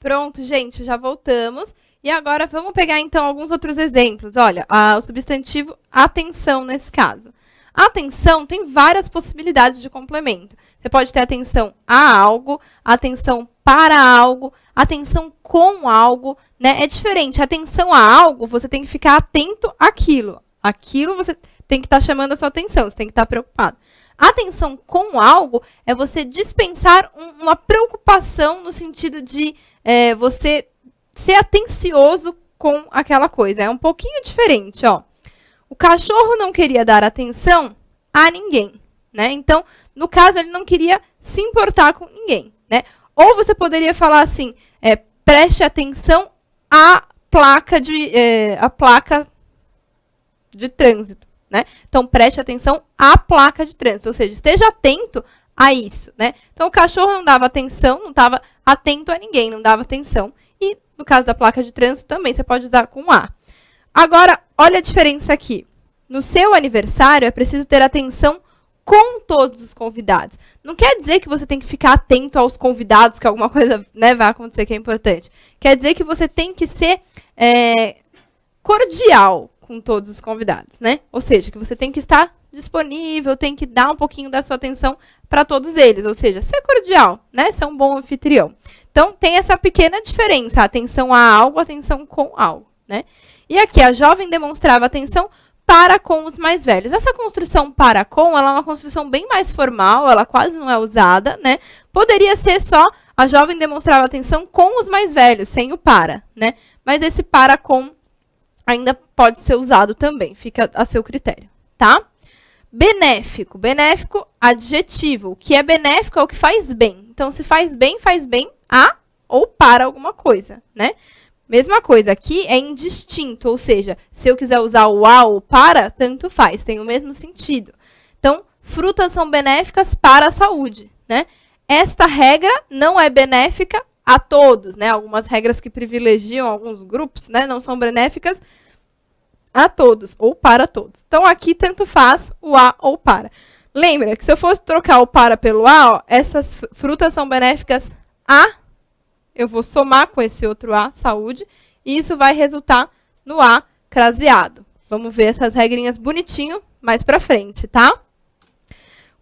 Pronto, gente, já voltamos. E agora vamos pegar, então, alguns outros exemplos. Olha, o substantivo atenção nesse caso. A atenção tem várias possibilidades de complemento. Você pode ter atenção a algo, atenção para algo, atenção com algo, né? É diferente. Atenção a algo, você tem que ficar atento àquilo. Aquilo você tem que estar chamando a sua atenção, você tem que estar preocupado. Atenção com algo é você dispensar uma preocupação no sentido de você ser atencioso com aquela coisa. É um pouquinho diferente, ó. O cachorro não queria dar atenção a ninguém, né? Então, no caso, ele não queria se importar com ninguém, né? Ou você poderia falar assim, preste atenção à placa de trânsito, né? Então, preste atenção à placa de trânsito, ou seja, esteja atento a isso, né? Então, o cachorro não dava atenção, não estava atento a ninguém, não dava atenção. E, no caso da placa de trânsito, também você pode usar com A. Agora, olha a diferença aqui. No seu aniversário, é preciso ter atenção com todos os convidados. Não quer dizer que você tem que ficar atento aos convidados, que alguma coisa, né, vai acontecer que é importante. Quer dizer que você tem que ser cordial com todos os convidados, né? Ou seja, que você tem que estar disponível, tem que dar um pouquinho da sua atenção para todos eles. Ou seja, ser cordial, né? Ser um bom anfitrião. Então, tem essa pequena diferença, atenção a algo, atenção com algo, né? E aqui, a jovem demonstrava atenção para com os mais velhos. Essa construção para com, ela é uma construção bem mais formal, ela quase não é usada, né? Poderia ser só, a jovem demonstrava atenção com os mais velhos, sem o para, né? Mas esse para com ainda pode ser usado também, fica a seu critério, tá? Benéfico. Benéfico, adjetivo. O que é benéfico é o que faz bem. Então, se faz bem a ou para alguma coisa, né? Mesma coisa, aqui é indistinto, ou seja, se eu quiser usar o a ou para, tanto faz, tem o mesmo sentido. Então, frutas são benéficas para a saúde, né? Esta regra não é benéfica a todos, né? Algumas regras que privilegiam alguns grupos, né, não são benéficas a todos, ou para todos. Então, aqui tanto faz o a ou para. Lembra que se eu fosse trocar o para pelo a, ó, essas frutas são benéficas a, eu vou somar com esse outro a, saúde, e isso vai resultar no a craseado. Vamos ver essas regrinhas bonitinho mais pra frente, tá?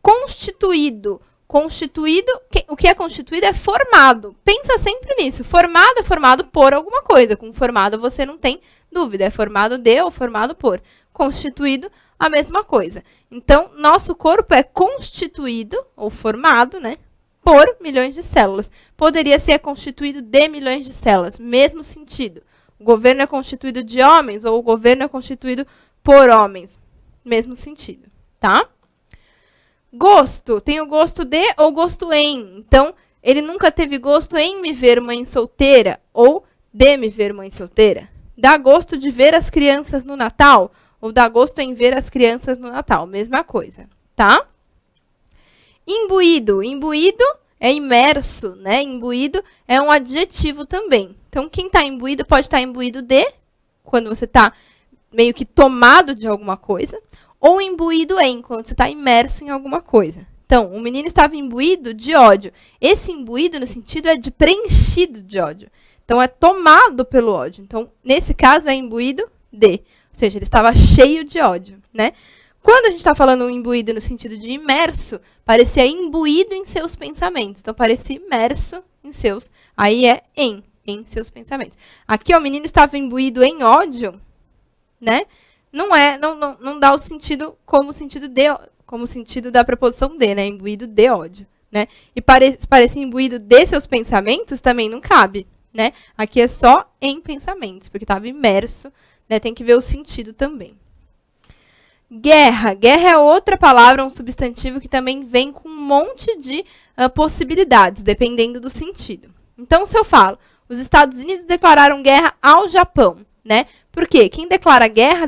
Constituído. Constituído, o que é constituído é formado. Pensa sempre nisso. Formado é formado por alguma coisa. Com formado você não tem dúvida. É formado de ou formado por. Constituído, a mesma coisa. Então, nosso corpo é constituído, ou formado, né, por milhões de células. Poderia ser constituído de milhões de células. Mesmo sentido. O governo é constituído de homens, ou o governo é constituído por homens. Mesmo sentido, tá? Gosto, tem o gosto de ou gosto em. Então, ele nunca teve gosto em me ver mãe solteira ou de me ver mãe solteira. Dá gosto de ver as crianças no Natal ou dá gosto em ver as crianças no Natal. Mesma coisa, tá? Imbuído. Imbuído é imerso, né? Imbuído é um adjetivo também. Então, quem está imbuído pode estar imbuído de, quando você está meio que tomado de alguma coisa, ou imbuído em, quando você está imerso em alguma coisa. Então, o menino estava imbuído de ódio. Esse imbuído, no sentido, é de preenchido de ódio. Então, é tomado pelo ódio. Então, nesse caso, é imbuído de. Ou seja, ele estava cheio de ódio, né? Quando a gente está falando imbuído no sentido de imerso, parecia imbuído em seus pensamentos. Então, parecia imerso em seus... Aí é em seus pensamentos. Aqui, ó, o menino estava imbuído em ódio, né? Não dá o sentido como o sentido da preposição de, né? Imbuído de ódio, né? E parecer imbuído de seus pensamentos também não cabe, né? Aqui é só em pensamentos, porque estava imerso, né? Tem que ver o sentido também. Guerra. Guerra é outra palavra, um substantivo que também vem com um monte de possibilidades, dependendo do sentido. Então, se eu falo, os Estados Unidos declararam guerra ao Japão, né? Por quê? Quem declara guerra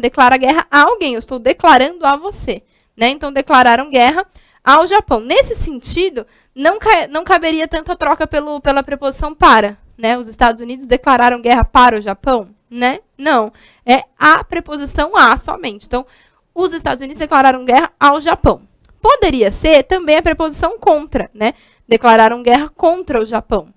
a alguém. Eu estou declarando a você, né? Então, declararam guerra ao Japão. Nesse sentido, não caberia tanto a troca pela preposição para, né? Os Estados Unidos declararam guerra para o Japão, né? Não. É a preposição a somente. Então, os Estados Unidos declararam guerra ao Japão. Poderia ser também a preposição contra, né? Declararam guerra contra o Japão.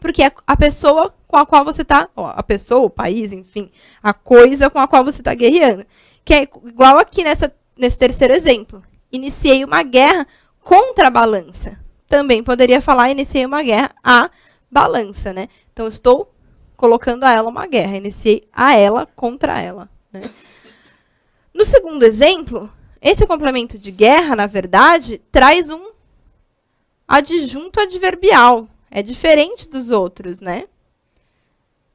porque é a pessoa com a qual você está, a pessoa, o país, enfim, a coisa com a qual você está guerreando. Que é igual aqui nesse terceiro exemplo. Iniciei uma guerra contra a balança. Também poderia falar, iniciei uma guerra à balança, né? Então, estou colocando a ela uma guerra. Iniciei a ela contra ela, né? No segundo exemplo, esse complemento de guerra, na verdade, traz um adjunto adverbial. É diferente dos outros, né?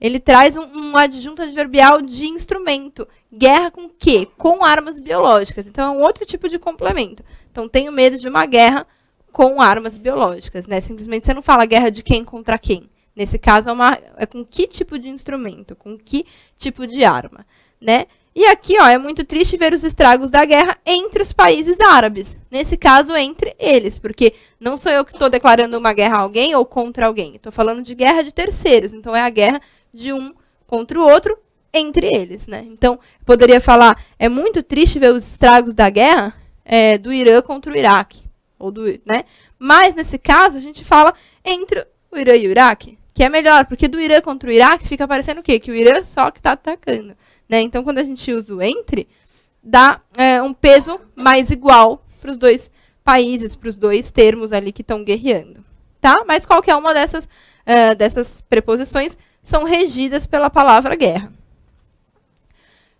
Ele traz um adjunto adverbial de instrumento. Guerra com o quê? Com armas biológicas. Então, é um outro tipo de complemento. Então, tenho medo de uma guerra com armas biológicas, né? Simplesmente você não fala guerra de quem contra quem. Nesse caso, é com que tipo de instrumento, com que tipo de arma, né? E aqui, é muito triste ver os estragos da guerra entre os países árabes. Nesse caso, entre eles, porque não sou eu que estou declarando uma guerra a alguém ou contra alguém. Estou falando de guerra de terceiros. Então, é a guerra de um contra o outro entre eles, né? Então, poderia falar, é muito triste ver os estragos da guerra do Irã contra o Iraque. Né? Mas, nesse caso, a gente fala entre o Irã e o Iraque, que é melhor, porque do Irã contra o Iraque fica parecendo o quê? Que o Irã só que está atacando. Né? Então, quando a gente usa o entre, dá um peso mais igual para os dois países, para os dois termos ali que estão guerreando. Tá? Mas qualquer uma dessas preposições são regidas pela palavra guerra.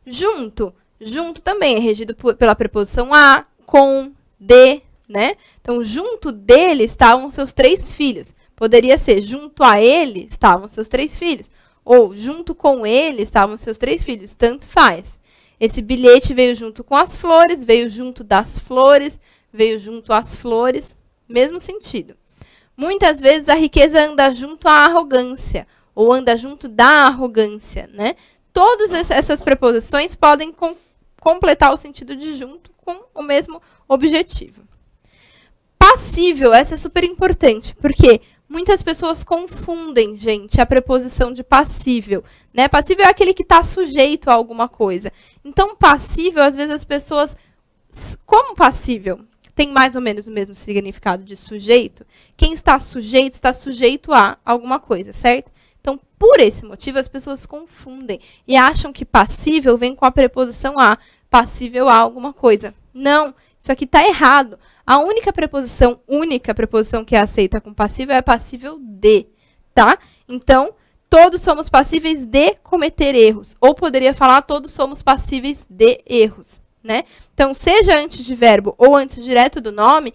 Junto. Junto também é regido pela preposição a, com, de, né? Então, junto dele estavam seus 3 filhos. Poderia ser, junto a ele estavam seus 3 filhos. Ou, junto com ele estavam seus 3 filhos. Tanto faz. Esse bilhete veio junto com as flores, veio junto das flores, veio junto às flores. Mesmo sentido. Muitas vezes a riqueza anda junto à arrogância. Ou anda junto da arrogância, né? Todas essas preposições podem completar o sentido de junto com o mesmo objetivo. Passível, essa é super importante, porque muitas pessoas confundem, gente, a preposição de passível, né? Passível é aquele que está sujeito a alguma coisa. Então, passível, às vezes as pessoas, como passível tem mais ou menos o mesmo significado de sujeito, quem está sujeito a alguma coisa, certo? Então, por esse motivo, as pessoas confundem e acham que passível vem com a preposição a, passível a alguma coisa. Não, isso aqui está errado. A única preposição que é aceita com passível é passível de, tá? Então, todos somos passíveis de cometer erros. Ou poderia falar, todos somos passíveis de erros, né? Então, seja antes de verbo ou antes direto do nome,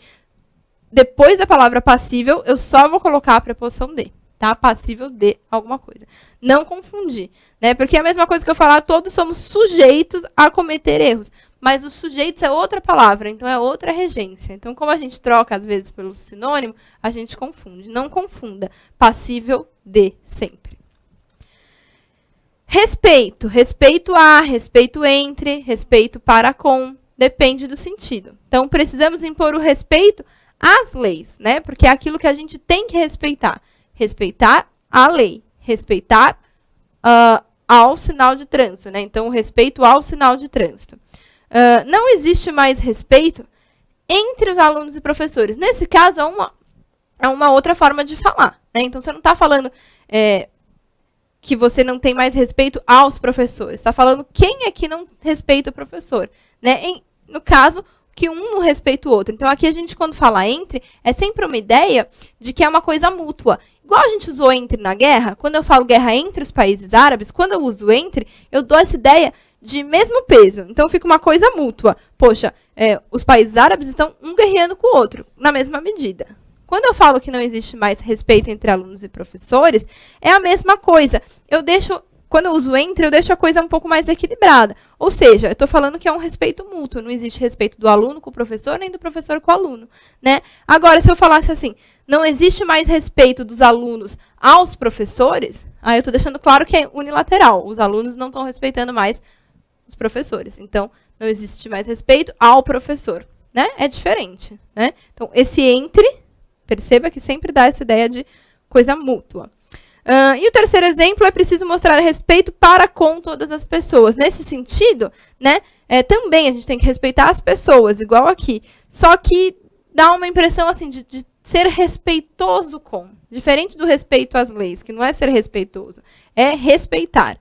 depois da palavra passível, eu só vou colocar a preposição de. Tá? Passível de alguma coisa. Não confundir, né? Porque é a mesma coisa que eu falar, todos somos sujeitos a cometer erros. Mas os sujeitos é outra palavra, então é outra regência. Então, como a gente troca, às vezes, pelo sinônimo, a gente confunde. Não confunda. Passível de sempre. Respeito. Respeito a, respeito entre, respeito para com. Depende do sentido. Então, precisamos impor o respeito às leis, né? Porque é aquilo que a gente tem que respeitar. Respeitar a lei, respeitar ao sinal de trânsito, né? Então, o respeito ao sinal de trânsito. Não existe mais respeito entre os alunos e professores. Nesse caso, é uma outra forma de falar, né? Então, você não está falando que você não tem mais respeito aos professores. Está falando quem é que não respeita o professor, né? No caso, que um não respeita o outro. Então, aqui a gente, quando fala entre, é sempre uma ideia de que é uma coisa mútua. Igual a gente usou entre na guerra, quando eu falo guerra entre os países árabes, quando eu uso entre, eu dou essa ideia de mesmo peso. Então, fica uma coisa mútua. Poxa, os países árabes estão um guerreando com o outro, na mesma medida. Quando eu falo que não existe mais respeito entre alunos e professores, é a mesma coisa. Quando eu uso entre, eu deixo a coisa um pouco mais equilibrada. Ou seja, eu estou falando que é um respeito mútuo. Não existe respeito do aluno com o professor, nem do professor com o aluno, né? Agora, se eu falasse assim, não existe mais respeito dos alunos aos professores, aí eu estou deixando claro que é unilateral. Os alunos não estão respeitando mais os professores. Então, não existe mais respeito ao professor, né? É diferente, né? Então, esse entre, perceba que sempre dá essa ideia de coisa mútua. E o terceiro exemplo é preciso mostrar respeito para com todas as pessoas. Nesse sentido, né, também a gente tem que respeitar as pessoas, igual aqui. Só que dá uma impressão assim de ser respeitoso com. Diferente do respeito às leis, que não é ser respeitoso, é respeitar.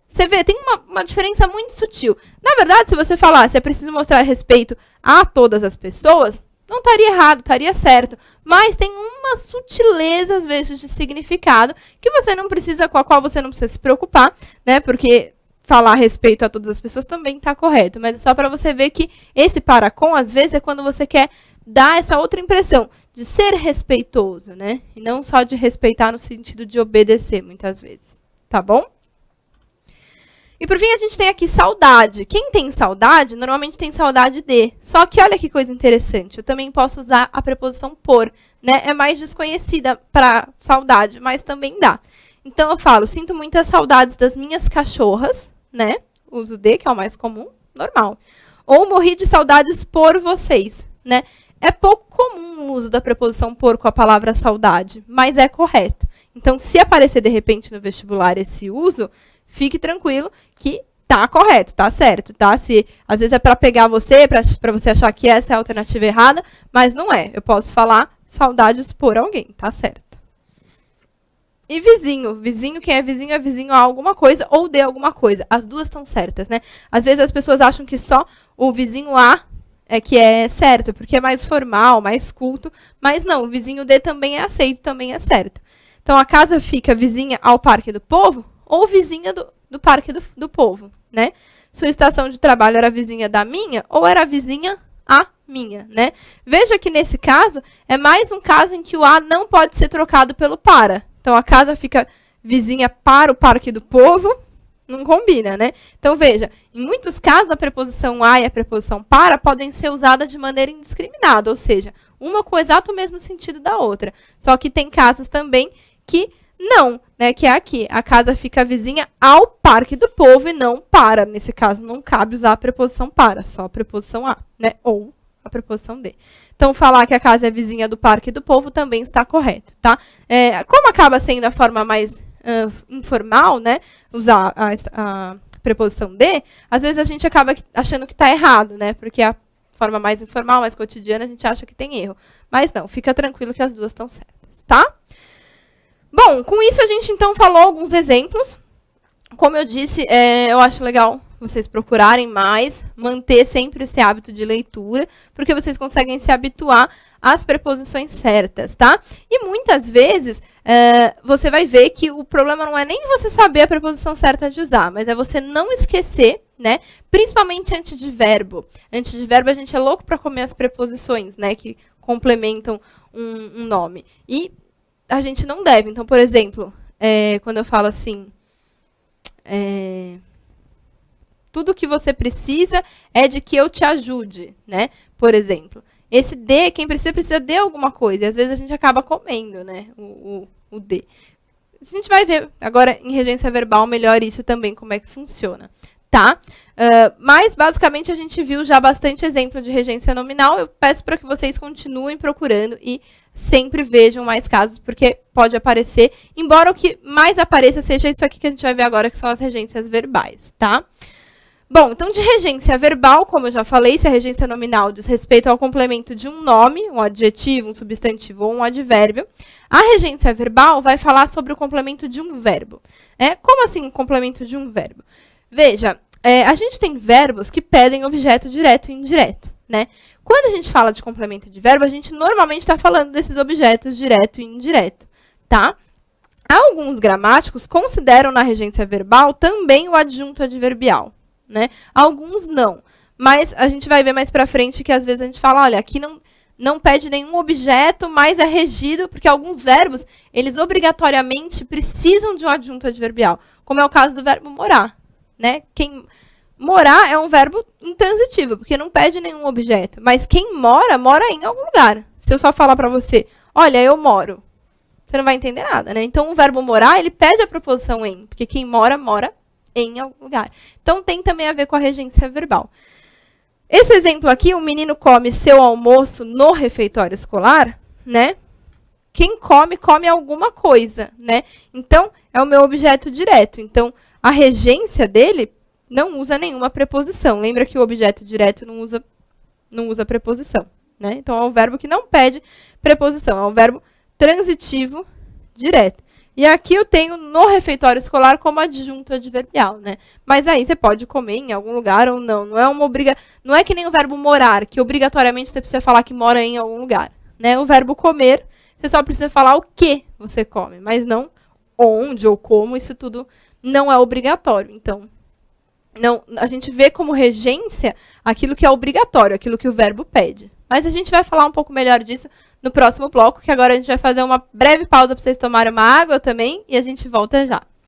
Você vê, tem uma diferença muito sutil. Na verdade, se você falasse, é preciso mostrar respeito a todas as pessoas, não estaria errado, estaria certo. Mas tem uma sutileza, às vezes, de significado que você não precisa, com a qual você não precisa se preocupar, né? Porque falar respeito a todas as pessoas também está correto. Mas é só para você ver que esse para com, às vezes, é quando você quer dar essa outra impressão de ser respeitoso, né? E não só de respeitar no sentido de obedecer, muitas vezes. Tá bom? E por fim, a gente tem aqui saudade. Quem tem saudade, normalmente tem saudade de. Só que olha que coisa interessante. Eu também posso usar a preposição por, né? É mais desconhecida para saudade, mas também dá. Então, eu falo, sinto muitas saudades das minhas cachorras, né? Uso de, que é o mais comum, normal. Ou morri de saudades por vocês, né? É pouco comum o uso da preposição por com a palavra saudade, mas é correto. Então, se aparecer, de repente, no vestibular esse uso, fique tranquilo que tá correto, tá certo, tá? Se às vezes é para pegar você, para você achar que essa é a alternativa errada, mas não é. Eu posso falar saudades por alguém, tá certo. E vizinho. Vizinho, quem é vizinho a alguma coisa ou de alguma coisa. As duas estão certas, né? Às vezes as pessoas acham que só o vizinho A é que é certo, porque é mais formal, mais culto, mas não, o vizinho D também é aceito, também é certo. Então, a casa fica vizinha ao Parque do Povo ou vizinha do Parque do Povo, né? Sua estação de trabalho era vizinha da minha ou era vizinha a minha, né? Veja que nesse caso, é mais um caso em que o a não pode ser trocado pelo para. Então, a casa fica vizinha para o Parque do Povo, não combina, né? Então, veja, em muitos casos, a preposição a e a preposição para podem ser usadas de maneira indiscriminada, ou seja, uma com o exato mesmo sentido da outra. Só que tem casos também que não, né? Que é aqui, a casa fica vizinha ao Parque do Povo e não para. Nesse caso, não cabe usar a preposição para, só a preposição a, né? Ou a preposição de. Então, falar que a casa é vizinha do Parque do Povo também está correto, tá? Como acaba sendo a forma mais informal, né? Usar a preposição de, às vezes a gente acaba achando que está errado, né? Porque a forma mais informal, mais cotidiana, a gente acha que tem erro. Mas não, fica tranquilo que as duas estão certas, tá? Bom, com isso a gente então falou alguns exemplos. Como eu disse, eu acho legal vocês procurarem mais, manter sempre esse hábito de leitura, porque vocês conseguem se habituar às preposições certas, tá? E muitas vezes você vai ver que o problema não é nem você saber a preposição certa de usar, mas é você não esquecer, né? Principalmente antes de verbo. Antes de verbo a gente é louco para comer as preposições, né? Que complementam um nome. E a gente não deve. Então, por exemplo, quando eu falo assim, tudo que você precisa é de que eu te ajude, né? Por exemplo, esse de, quem precisa de alguma coisa. E às vezes a gente acaba comendo, né? O de. A gente vai ver agora em regência verbal melhor isso também, como é que funciona, tá? Mas, basicamente, a gente viu já bastante exemplo de regência nominal. Eu peço para que vocês continuem procurando e sempre vejam mais casos, porque pode aparecer, embora o que mais apareça seja isso aqui que a gente vai ver agora, que são as regências verbais, tá? Bom, então, de regência verbal, como eu já falei, se a regência nominal diz respeito ao complemento de um nome, um adjetivo, um substantivo ou um advérbio, a regência verbal vai falar sobre o complemento de um verbo. Como assim o complemento de um verbo? Veja, a gente tem verbos que pedem objeto direto e indireto, né? Quando a gente fala de complemento de verbo, a gente normalmente está falando desses objetos direto e indireto, tá? Alguns gramáticos consideram na regência verbal também o adjunto adverbial, né? Alguns não, mas a gente vai ver mais para frente que às vezes a gente fala, olha, aqui não pede nenhum objeto, mas é regido, porque alguns verbos, eles obrigatoriamente precisam de um adjunto adverbial, como é o caso do verbo morar, né? Morar é um verbo intransitivo, porque não pede nenhum objeto. Mas quem mora, mora em algum lugar. Se eu só falar para você, olha, eu moro, você não vai entender nada, né? Então, o verbo morar, ele pede a preposição em, porque quem mora, mora em algum lugar. Então, tem também a ver com a regência verbal. Esse exemplo aqui, o menino come seu almoço no refeitório escolar, né? Quem come, come alguma coisa, né? Então, é o meu objeto direto. Então, a regência dele não usa nenhuma preposição. Lembra que o objeto direto não usa preposição, né? Então, é um verbo que não pede preposição. É um verbo transitivo direta. E aqui eu tenho no refeitório escolar como adjunto adverbial, né? Mas aí você pode comer em algum lugar ou não. Não é uma não é que nem o verbo morar, que obrigatoriamente você precisa falar que mora em algum lugar, né? O verbo comer, você só precisa falar o que você come, mas não onde ou como, isso tudo não é obrigatório. Então, não, a gente vê como regência aquilo que é obrigatório, aquilo que o verbo pede. Mas a gente vai falar um pouco melhor disso no próximo bloco, que agora a gente vai fazer uma breve pausa para vocês tomarem uma água também, e a gente volta já.